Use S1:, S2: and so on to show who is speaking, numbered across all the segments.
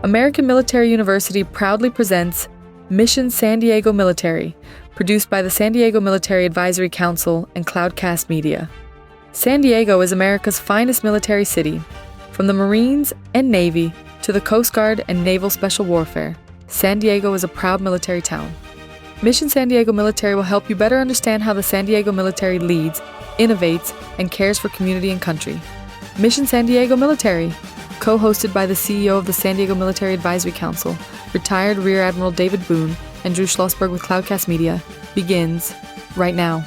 S1: American Military University proudly presents Mission San Diego Military, produced by the San Diego Military Advisory Council and Cloudcast Media. San Diego is America's finest military city. From the Marines and Navy to the Coast Guard and Naval Special Warfare, San Diego is a proud military town. Mission San Diego Military will help you better understand how the San Diego military leads, innovates, and cares for community and country. Mission San Diego Military, co-hosted by the CEO of the San Diego Military Advisory Council, retired Rear Admiral David Boone, and Drew Schlossberg with Cloudcast Media, begins right now.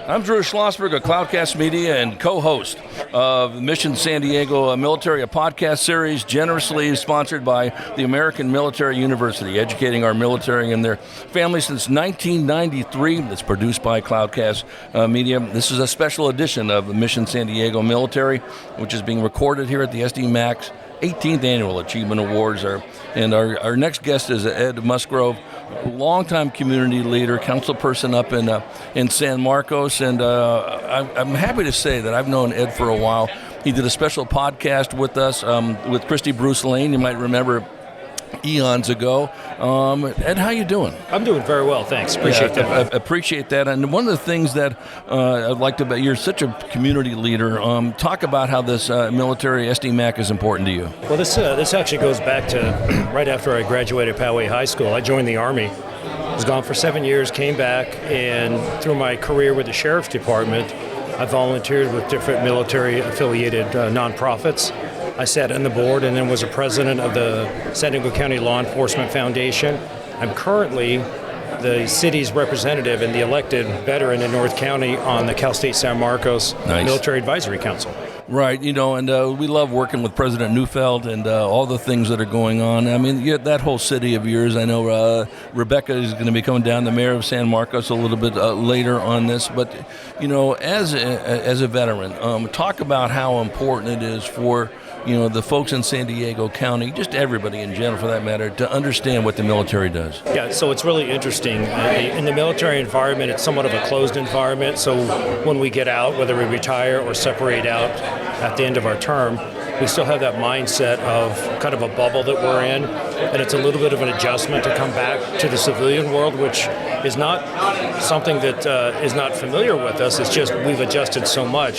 S2: I'm Drew Schlossberg of Cloudcast Media and co-host of Mission San Diego Military, a podcast series generously sponsored by the American Military University, educating our military and their families since 1993. It's produced by Cloudcast Media. This is a special edition of Mission San Diego Military, which is being recorded here at the SDMAC 18th Annual Achievement Awards. Our next guest is Ed Musgrove, longtime community leader, councilperson up in San Marcos, and I'm happy to say that I've known Ed for a while. He did a special podcast with us with Christy Bruce Lane. You might remember eons ago. Ed, how you doing?
S3: I'm doing very well, thanks. Appreciate that.
S2: I appreciate that. And one of the things that I'd like to, you're such a community leader. Talk about how this military SDMAC is important to you.
S3: Well, this actually goes back to right after I graduated Poway High School. I joined the Army. Was gone for 7 years, came back, and through my career with the Sheriff's Department, I volunteered with different military-affiliated nonprofits. I sat on the board and then was a president of the San Diego County Law Enforcement Foundation. I'm currently the city's representative and the elected veteran in North County on the Cal State San Marcos Military Advisory Council.
S2: Right, and we love working with President Neufeld and all the things that are going on. I mean, that whole city of yours, I know Rebecca is going to be coming down, the mayor of San Marcos, a little bit later on this. But, as a veteran, talk about how important it is for the folks in San Diego County, just everybody in general for that matter, to understand what the military does.
S3: Yeah, so it's really interesting. In the military environment, it's somewhat of a closed environment. So when we get out, whether we retire or separate out at the end of our term, we still have that mindset of kind of a bubble that we're in, and it's a little bit of an adjustment to come back to the civilian world, which is not something that is not familiar with us. It's just we've adjusted so much.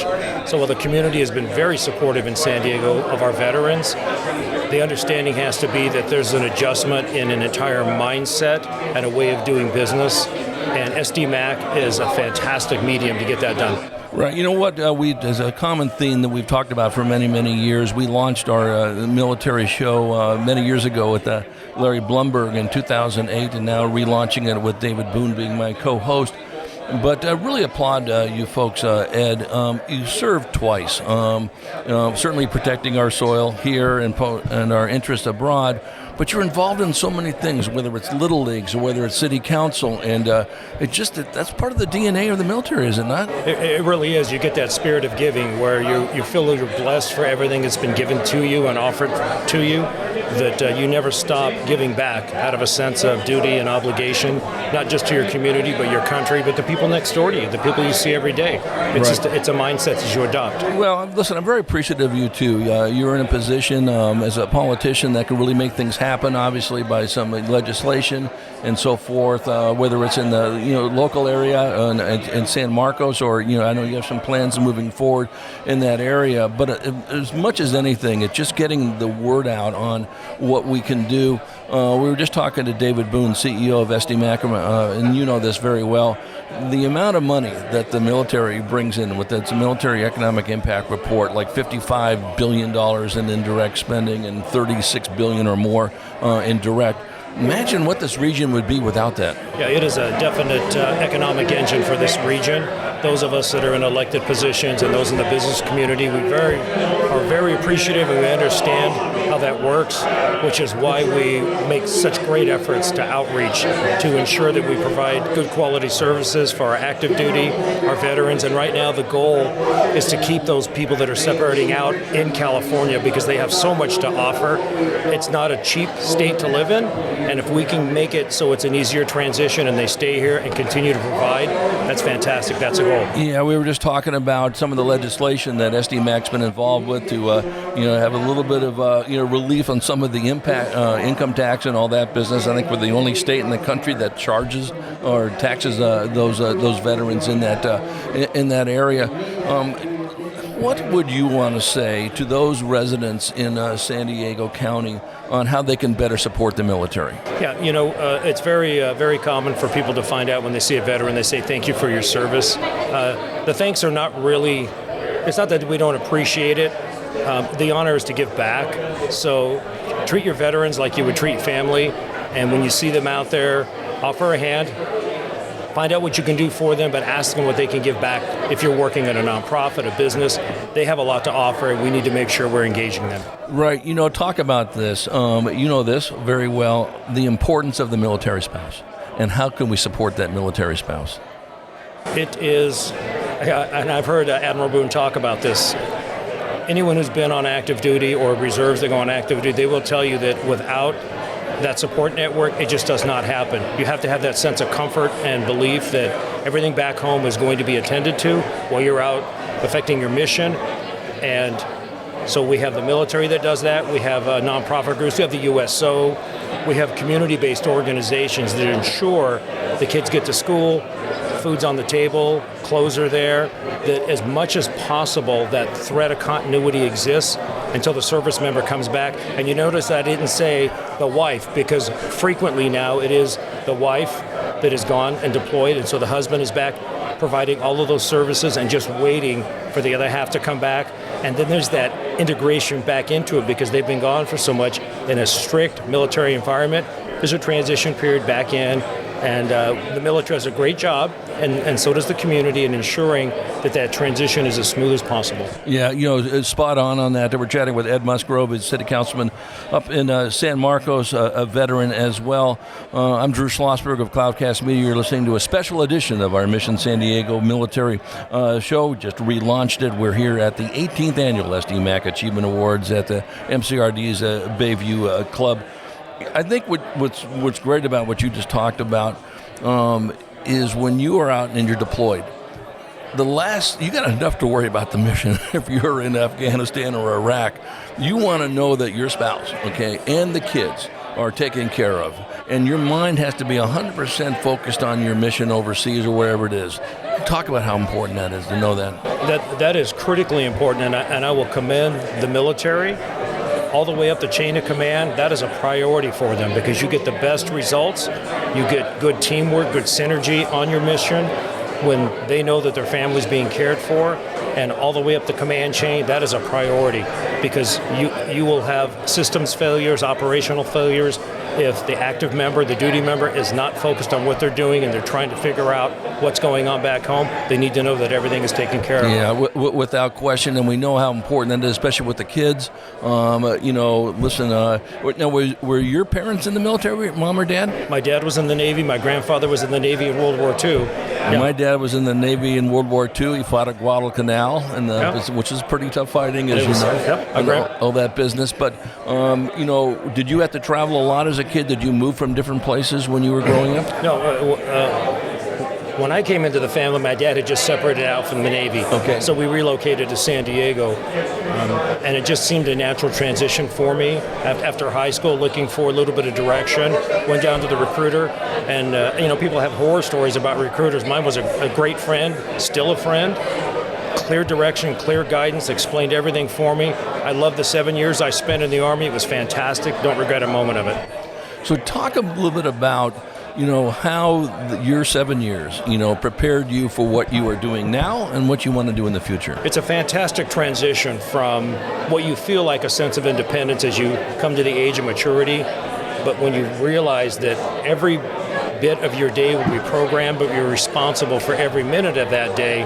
S3: So while the community has been very supportive in San Diego of our veterans, the understanding has to be that there's an adjustment in an entire mindset and a way of doing business, and SDMAC is a fantastic medium to get that done.
S2: Right. You know what? There's a common theme that we've talked about for many, many years. We launched our military show many years ago with Larry Blumberg in 2008, and now relaunching it with David Boone being my co-host. But really applaud you folks, Ed. You served twice, certainly protecting our soil here and our interests abroad. But you're involved in so many things, whether it's Little Leagues or whether it's City Council, and that's part of the DNA of the military, is it not?
S3: It really is. You get that spirit of giving where you feel you're blessed for everything that's been given to you and offered to you, that you never stop giving back out of a sense of duty and obligation, not just to your community, but your country, but the people next door to you, the people you see every day. It's a mindset that you adopt.
S2: Well, listen, I'm very appreciative of you, too. You're in a position as a politician that can really make things happen, obviously, by some legislation and so forth, whether it's in the local area in San Marcos, or I know you have some plans moving forward in that area. But as much as anything, it's just getting the word out on what we can do. We were just talking to David Boone, CEO of SDMAC, and you know this very well. The amount of money that the military brings in with its military economic impact report, like $55 billion in indirect spending and $36 billion or more in direct. Imagine what this region would be without that.
S3: Yeah, it is a definite economic engine for this region. Those of us that are in elected positions and those in the business community, we are very appreciative, and we understand how that works, which is why we make such great efforts to outreach to ensure that we provide good quality services for our active duty, our veterans, and right now the goal is to keep those people that are separating out in California because they have so much to offer. It's not a cheap state to live in, and if we can make it so it's an easier transition and they stay here and continue to provide, that's fantastic. That's a goal role.
S2: Yeah, we were just talking about some of the legislation that SDMAC's been involved with to, have a little bit of, relief on some of the income tax and all that business. I think we're the only state in the country that charges or taxes those veterans in that area. What would you want to say to those residents in San Diego County on how they can better support the military?
S3: Yeah, it's very common for people to find out when they see a veteran, they say, thank you for your service. The thanks are not really, it's not that we don't appreciate it. The honor is to give back. So treat your veterans like you would treat family. And when you see them out there, offer a hand. Find out what you can do for them, but ask them what they can give back. If you're working in a nonprofit, a business, they have a lot to offer, and we need to make sure we're engaging them.
S2: Right. Talk about this. You know this very well, the importance of the military spouse, and how can we support that military spouse?
S3: It is, and I've heard Admiral Boone talk about this. Anyone who's been on active duty or reserves that go on active duty, they will tell you that without that support network, it just does not happen. You have to have that sense of comfort and belief that everything back home is going to be attended to while you're out affecting your mission. And so we have the military that does that. We have nonprofit groups. We have the USO. We have community-based organizations that ensure the kids get to school, food's on the table, clothes are there, that as much as possible that thread of continuity exists until the service member comes back. And you notice I didn't say the wife, because frequently now it is the wife that is gone and deployed, and so the husband is back providing all of those services and just waiting for the other half to come back. And then there's that integration back into it because they've been gone for so much in a strict military environment. There's a transition period back in. And the military does a great job, and so does the community, in ensuring that transition is as smooth as possible.
S2: Yeah, spot on that. We're chatting with Ed Musgrove, his city councilman up in San Marcos, a veteran as well. I'm Drew Schlossberg of Cloudcast Media. You're listening to a special edition of our Mission San Diego military show. Just relaunched it. We're here at the 18th annual SDMAC Achievement Awards at the MCRD's Bayview Club. I think what's great about what you just talked about is when you are out and you're deployed, you got enough to worry about the mission. If you're in Afghanistan or Iraq, you want to know that your spouse, and the kids are taken care of, and your mind has to be 100% focused on your mission overseas or wherever it is. Talk about how important that is to know that.
S3: That is critically important, and I will commend the military all the way up the chain of command. That is a priority for them because you get the best results. You get good teamwork, good synergy on your mission when they know that their family's being cared for. And all the way up the command chain, that is a priority because you will have systems failures, operational failures. If the active member, the duty member, is not focused on what they're doing and they're trying to figure out what's going on back home, they need to know that everything is taken care of.
S2: Yeah, without question, and we know how important that is, especially with the kids. Listen, now, were your parents in the military, mom or dad?
S3: My dad was in the Navy. My grandfather was in the Navy in World War II.
S2: Yeah. My dad was in the Navy in World War II. He fought at Guadalcanal, which is pretty tough fighting, as you know. All that business. But, did you have to travel a lot as a kid? Did you move from different places when you were growing up?
S3: No. When I came into the family, my dad had just separated out from the Navy.
S2: Okay.
S3: So we relocated to San Diego. And it just seemed a natural transition for me. After high school, looking for a little bit of direction, went down to the recruiter. And, people have horror stories about recruiters. Mine was a great friend, still a friend. Clear direction, clear guidance, explained everything for me. I loved the 7 years I spent in the Army. It was fantastic. Don't regret a moment of it.
S2: So talk a little bit about, how your 7 years, prepared you for what you are doing now and what you want to do in the future.
S3: It's a fantastic transition from what you feel like a sense of independence as you come to the age of maturity. But when you realize that every bit of your day will be programmed, but you're responsible for every minute of that day,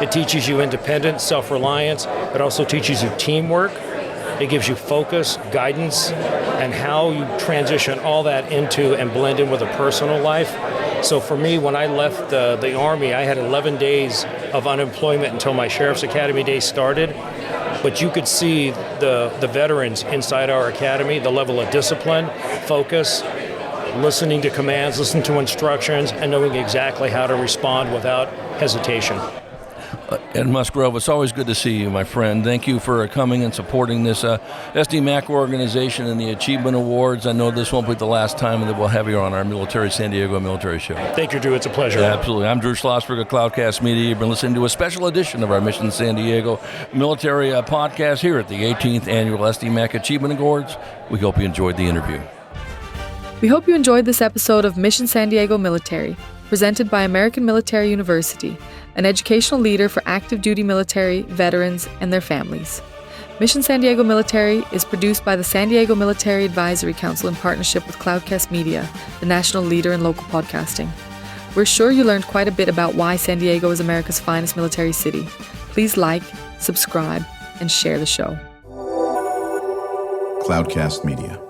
S3: it teaches you independence, self-reliance. It also teaches you teamwork. It gives you focus, guidance, and how you transition all that into and blend in with a personal life. So for me, when I left the Army, I had 11 days of unemployment until my Sheriff's Academy days started. But you could see the veterans inside our academy, the level of discipline, focus, listening to commands, listening to instructions, and knowing exactly how to respond without hesitation.
S2: Ed Musgrove, it's always good to see you, my friend. Thank you for coming and supporting this SDMAC organization and the Achievement Awards. I know this won't be the last time that we'll have you on our San Diego Military Show.
S3: Thank you, Drew. It's a pleasure.
S2: Yeah, absolutely. I'm Drew Schlossberg of Cloudcast Media. You've been listening to a special edition of our Mission San Diego Military podcast here at the 18th Annual SDMAC Achievement Awards. We hope you enjoyed the interview.
S1: We hope you enjoyed this episode of Mission San Diego Military, presented by American Military University, an educational leader for active duty military, veterans, and their families. Mission San Diego Military is produced by the San Diego Military Advisory Council in partnership with Cloudcast Media, the national leader in local podcasting. We're sure you learned quite a bit about why San Diego is America's finest military city. Please like, subscribe, and share the show.
S4: Cloudcast Media.